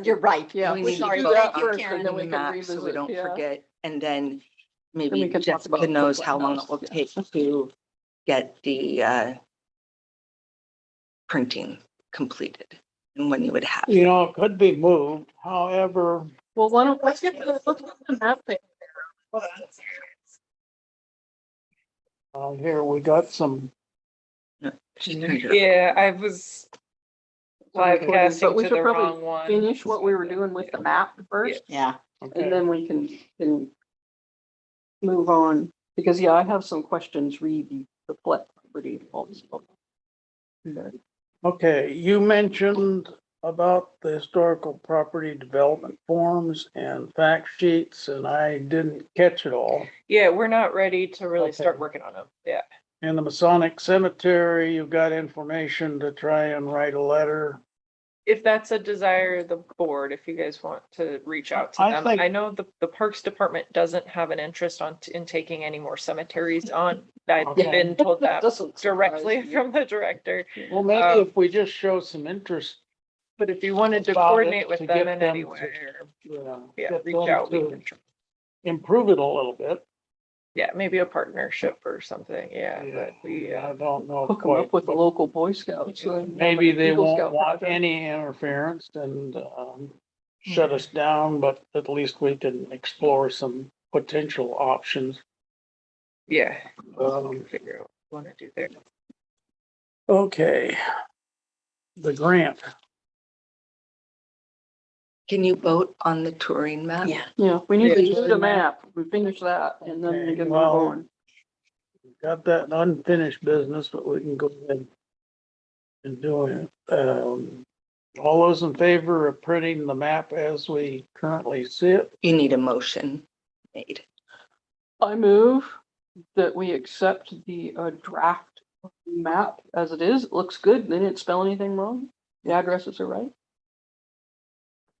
You're right. Yeah, We we need should to do vote that on first Karen and then and we the can map revisit. so we don't yeah. forget. And then Then maybe we can talk about Jessica knows the how long it will house, yeah. take to get the printing completed and when you would have. You know, it could be moved, however, Well, why don't, let's get the map thing. here we got some, She's printed it. Yeah, I was live But casting we to should the probably wrong one. finish what we were doing with the map first, Yeah. okay, and then we can move on, because yeah, I have some questions, read the flat property, all this stuff. okay, you mentioned about the historical property development forms and fact sheets, and I didn't catch it all. Yeah, we're not ready to really Okay. start working on them. Yeah. In the Masonic Cemetery, you've got information to try and write a letter. If that's a desire of the board, if you guys want to reach out to I them. think- I know the Parks Department doesn't have an interest in taking any more cemeteries on. I've Okay. been told that Doesn't surprise directly me. from the director. Well, maybe Um, if we just show some interest, But if you wanted to About it, coordinate with to them get in them any to- way, or, get yeah, reach them out. We to can try. improve it a little bit. Yeah, maybe a partnership or something. Yeah, Yeah, but we, I don't know Hook them quite. up with the local Boy Scouts. Maybe they Eagle won't Scout want project. any interference and shut us down, but at least we can explore some potential options. yeah, Um, figure out what we want to do there. okay. The grant, Can you vote on the touring map? Yeah. Yeah, we need to Yeah. do the map, we finish that, and then we Okay, can move well- on. got that unfinished business, but we can go ahead and do it. All those in favor of printing the map as we currently see it? You need a motion made. I move that we accept the draft map as it is. It looks good. They didn't spell anything wrong. The addresses are right.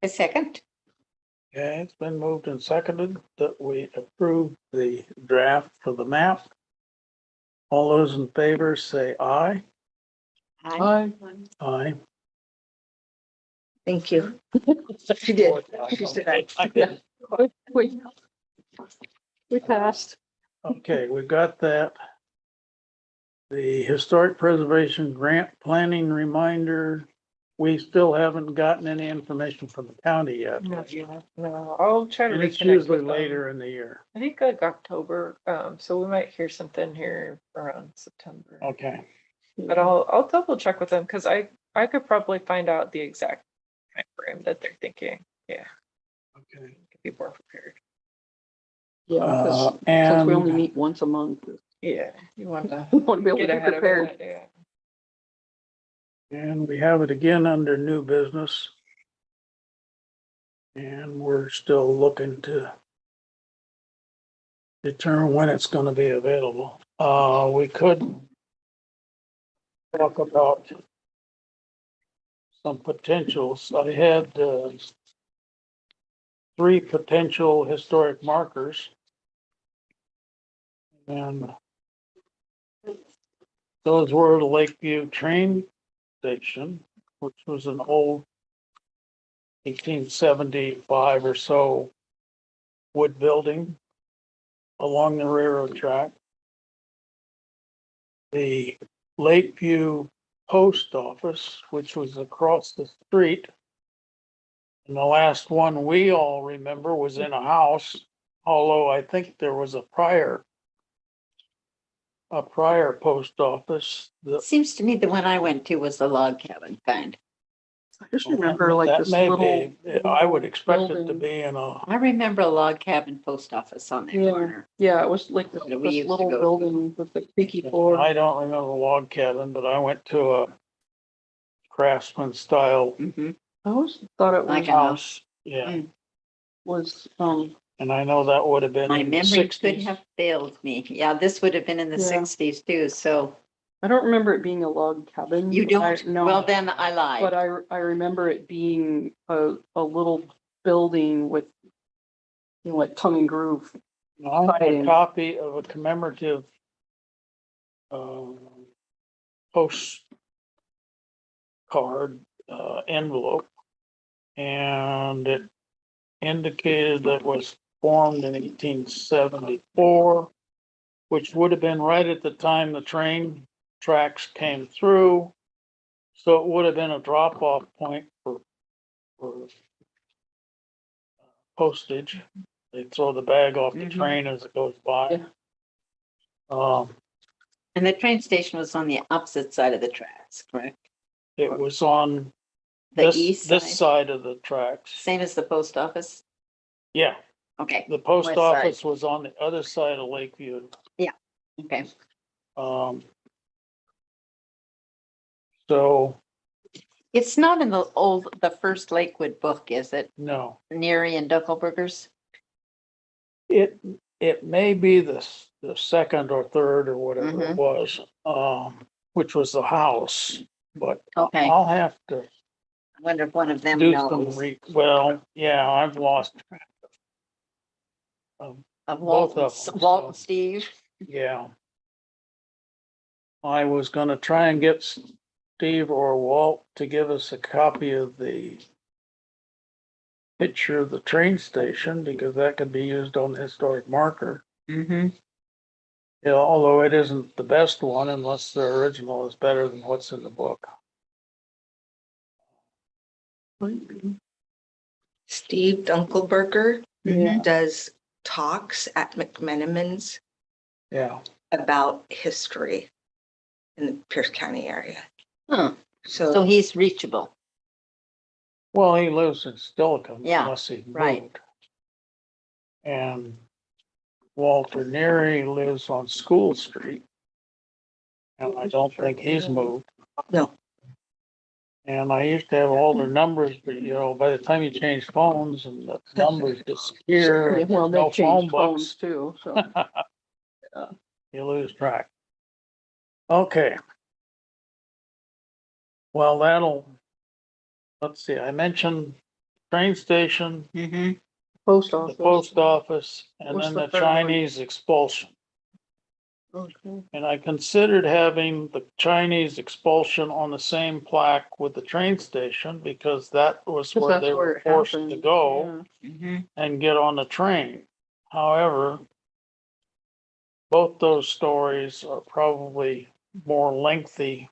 A second. Okay, it's been moved and seconded that we approve the draft for the map. All those in favor say aye. I, Aye. Thank you. She did. She said I did. We passed. Okay, we got that. The Historic Preservation Grant Planning Reminder, we still haven't gotten any information from the county yet. No, I'll try to And it's reconnect usually with them. later in the year. I think like October, so we might hear something here around September. Okay, But I'll double check with them, because I could probably find out the exact time frame that they're thinking. Yeah, okay. could be more prepared. Yeah, 'cause since And we only meet once a month, Yeah, you want to we want to be able get to be ahead of prepared. it, yeah. And we have it again under new business. And we're still looking to determine when it's gonna be available. We could talk about some potentials. I had, 3 potential historic markers. And those were the Lakeview train station, which was an old 1875 or so wood building along the railroad track. The Lakeview Post Office, which was across the street. And the last one we all remember was in a house, although I think there was a prior post office. seems to me the one I went to was the log cabin kind. I just remember like That this may little. be- I would expect it to building. be in a, I remember a log cabin post office on that Yeah. corner. Yeah, it was like this That we used to little go to. building with the creaky floor. I don't remember log cabin, but I went to a craftsman style Mm-hmm. I always thought it Like was, a house. Yeah, was, and I know that would have been My in the memory could 60s. have failed me. Yeah, this would have been in the Yeah. 60s too, so I don't remember it being a log cabin. you don't, No. well, then I lied. But I remember it being a little building with, like tongue and groove. I have a Fighting. copy of a commemorative postcard envelope And it indicated that was formed in 1874, which would have been right at the time the train tracks came through. So it would have been a drop-off point for postage. They throw the bag off the Mhm. train as it goes by. Yeah. And the train station was on the opposite side of the tracks, correct? It was on The this, east this side, side of the tracks. same as the post office? Yeah, Okay, the post West side. office was on the other side of Lakeview. okay. So, It's not in the first Lakewood book, is it? no, Neary and Duckelberger's? it may be the second or third or whatever it Mhm. was, which was the house, but Okay, I I'll have to wonder if one of them do some knows. well, yeah, I've lost track of, Of both Walt, of them, Walt and so. Steve. yeah. I was gonna try and get Steve or Walt to give us a copy of the picture of the train station, because that could be used on the historic marker. Mm-hmm. Yeah, although it isn't the best one unless the original is better than what's in the book. Steve Dunkelberger Mhm. does talks at McMenamins Yeah, about history in the Pierce County area. Huh, so So he's reachable. well, he lives in Stillicum Yeah, unless he right. moved. And Walter Neary lives on School Street. And I don't think he's moved. No. And I used to have all their numbers, but by the time you change phones and the numbers disappear, Yeah, and well, there's no they've changed phone phones books, too, so. you lose track. Okay. Well, let's see, I mentioned train station, Mm-hmm. Post the office. post office, and What's then the the third one? Chinese expulsion. Okay. And I considered having the Chinese expulsion on the same plaque with the train station, because that was 'Cause where that's they where were it forced to happened, go Mm-hmm. and get on the train. However, both those stories are probably more lengthy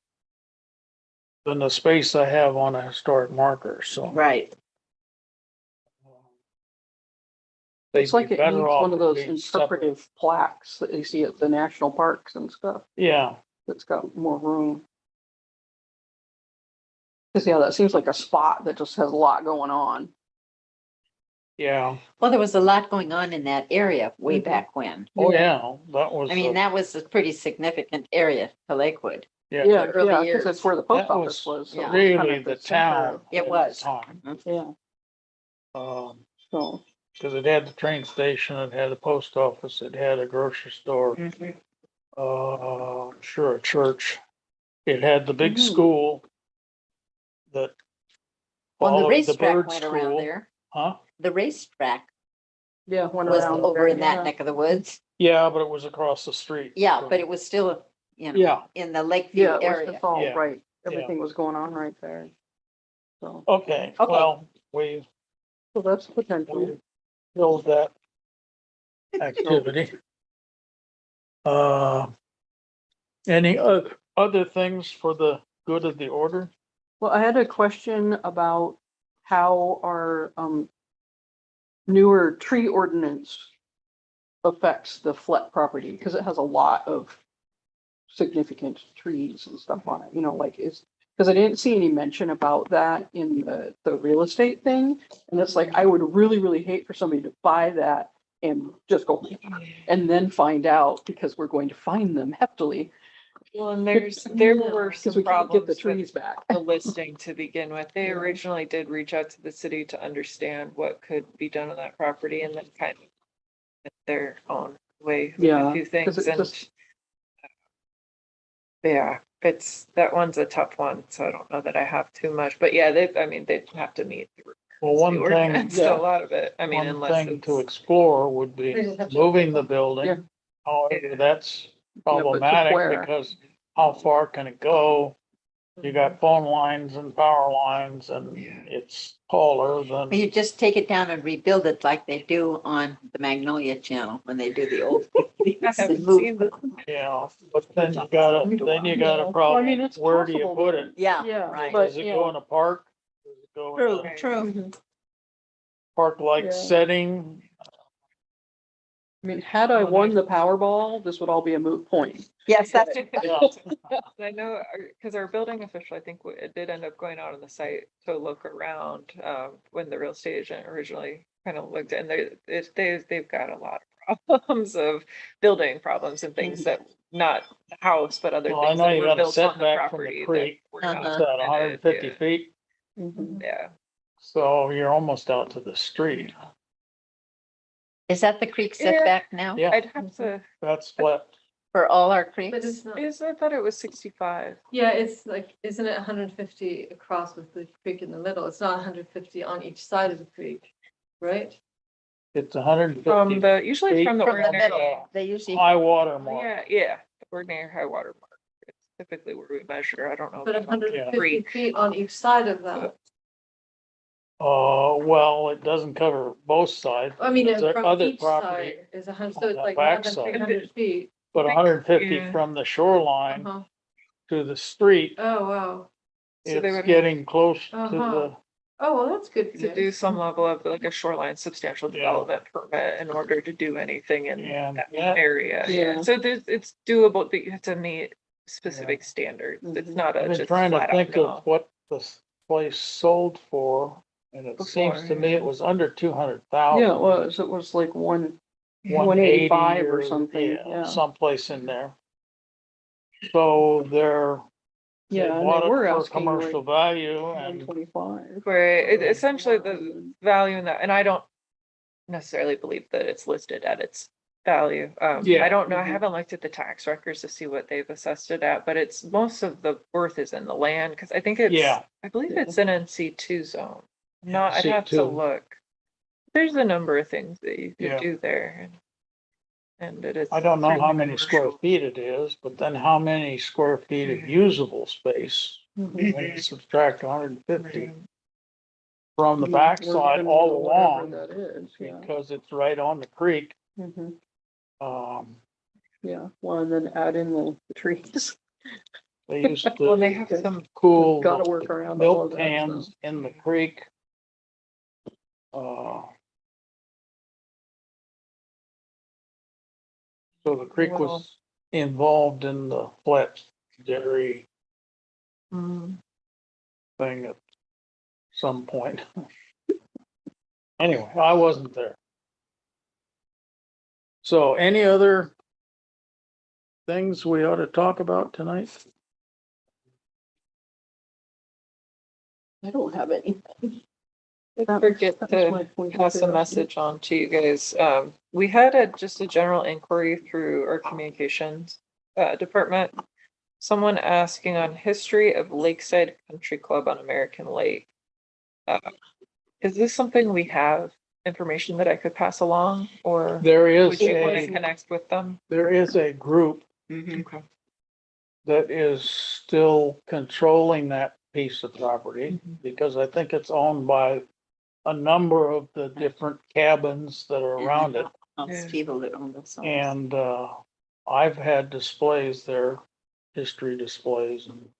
than the space I have on a historic marker, so. Right. they'd It's like be it better needs off one of those being separate. interpretive plaques that you see at the national parks and stuff, Yeah, that's got more room. Cause yeah, that seems like a spot that just has a lot going on. yeah. Well, there was a lot going on in that area way Mhm. back when. Oh, yeah, that was. I mean, that was a pretty significant area to Lakewood. Yeah, Yeah, early yeah, years. cause that's where the post that office was. so it was really kind of the center town. of- It at the was. time. Yeah, so, Cause it had the train station, it had a post office, it had a grocery store, Mhm. sure, a church. It had the big Mhm. school that Well, the followed the racetrack bird went around school. there. Huh? The racetrack yeah, went was around. over there, in that yeah. neck of the woods. Yeah, but it was across the street. Yeah, but it was still, Yeah, in the Lakeview Yeah, it was, area. it's all Yeah. right, everything was going on right there. So, okay, Okay. well, we so that's potential. filled that activity. Any other things for the good of the order? Well, I had a question about how our newer tree ordinance affects the Flet property, because it has a lot of significant trees and stuff on it, like because I didn't see any mention about that in the real estate thing. And it's like, I would really, really hate for somebody to buy that and just go and then find out, because we're going to fine them heftily. Well, and there were Because some we can't get the problems trees with back. the listing to begin with. They Yeah. originally did reach out to the city to understand what could be done on that property and then kind of went their own way with Yeah, a few 'cause things it and just- yeah, that one's a tough one, so I don't know that I have too much, but yeah, they'd have to meet the Well, one thing, ordinance, Yeah. a lot of it. I mean, one unless thing to it's, explore would be They just have to- moving the Yeah. building. However, that's but to problematic where? because how far can it go? You got phone lines and power lines and it's taller than, You just take it down and rebuild it like they do on the Magnolia Channel when they do the old. I haven't seen that. yeah, but then you gotta Well, I mean, problem, it's where do you possible put to- it? Yeah, Yeah, right. but- Does it go in a park? Does it go in True, a true. Mhm. park-like Yeah. setting? I mean, had I won the Powerball, this would all be a moot point. Yes, that's, Yeah, I know, because our building official, I think it did end up going out on the site to look around, when the real estate agent originally kind of looked, and they've got a lot of problems of building problems and things that, not the house, but other well, I things know that you were got a built on the setback from property the that creek, were not Uh-huh. it's at hundred and fifty permitted, feet, Mhm. yeah. so you're almost out to the street. is that the creek Yeah. setback now Yeah, I'd have to, that's flat. for all our But creeks? it's not, I thought it was 65. yeah, it's like, isn't it 150 across with the creek in the middle? It's not 150 on each side of the creek, right? It's hundred and From fifty usually from the From the ordinary. middle, they usually, high water mark. Yeah, the ordinary high water mark. It's typically where we measure, I don't know. But about 150 creek. feet on each side of that. Well, it doesn't cover both sides. I mean, There's from other each property, side is 100, so on it's the like more than backside. 300 feet. but hundred and fifty Yeah. from the shoreline Uh-huh. to the street, Oh, wow. So they it's would getting close to Uh-huh. Oh, well, that's good. to do news. some level of like a shoreline substantial Yeah. development permit in order to do anything in And that that- area. Yeah. So it's doable, but you have to meet specific standards. It's Mhm. not I've a been just trying to flat out think no. of what this place sold for, and it seems Before, to me yeah. it was under 200,000. Yeah, it was like 180 185 or something, yeah. Someplace in there. So they Yeah, and bought they it were for asking commercial like value and 125. Where essentially the value in that, and I don't necessarily believe that it's listed at its value. Yeah. I don't know, I Mhm. haven't looked at the tax records to see what they've assessed it at, but it's most of the worth is in the land, because I think it's, Yeah. I believe Yeah. it's an NC2 zone. Not, I'd have to NC2. look. There's a number of things that you Yeah. could do there. And it is. I don't know how certainly many square commercial. feet it is, but then how many square feet of usable space Mhm. when you subtract 150 Mhm. from the Yeah, backside or all whatever along, that is, yeah. because it's right on the creek. Mhm. Um, Yeah, well, and then add in the trees. they used Well, they to have some, cool Gotta the work around all of milk that cans stuff. in the creek. So the creek Well- was involved in the flat dairy mm, thing at some point. Anyway, I wasn't there. So any other things we ought to talk about tonight? I don't have any. I forget to pass a message on to you guys. We had just a general inquiry through our communications department. Someone asking on history of Lakeside Country Club on American Lake. Is this something we have information that I could pass along, or There would is you want to a, connect with them? group Okay. that is still controlling that piece of property, because I think it's owned by a number of the different cabins that are around it. it's people that own those. homes. And, I've had displays there, history displays, and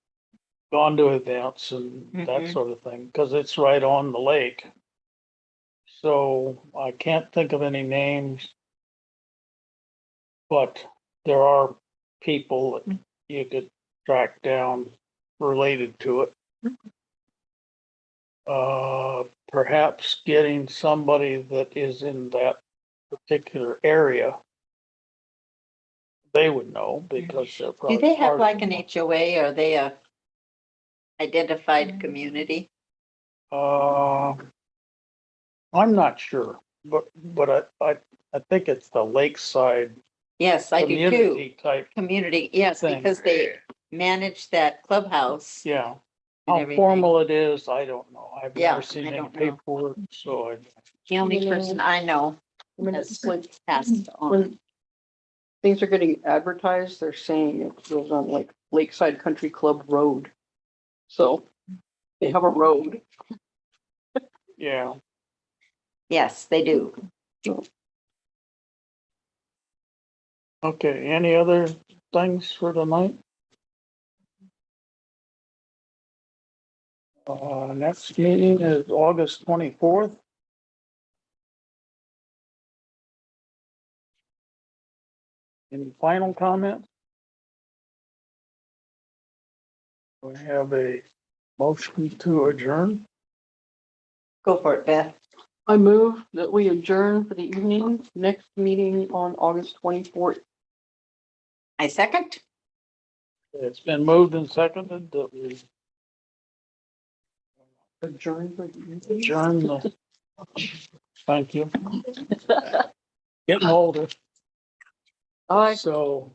gone to events and that Mhm. sort of thing, because it's right on the lake. So I can't think of any names. But there are people that you could track down related to it. Perhaps getting somebody that is in that particular area. They would know because they're probably. Do they have part like of an HOA? Are they a identified community? I'm not sure, but I think it's the lakeside Yes, I do too. community type, Community, yes, thing. because they manage that clubhouse. yeah. And How everything. formal it is, I don't know. I've Yeah, never seen I any don't know. paperwork, so The only person I know I mean, has it's like, passed on. when things are getting advertised, they're saying it goes on like Lakeside Country Club Road. So they have a road. Yeah. Yes, they do. Okay, any other things for tonight? Next meeting is August 24th. Any final comments? We have a motion to adjourn. Go for it, Beth. I move that we adjourn for the evening, next meeting on August 24th. I second. It's been moved and seconded that we Adjourn for the evening. adjourn the. Thank you. Getting older, Aye. so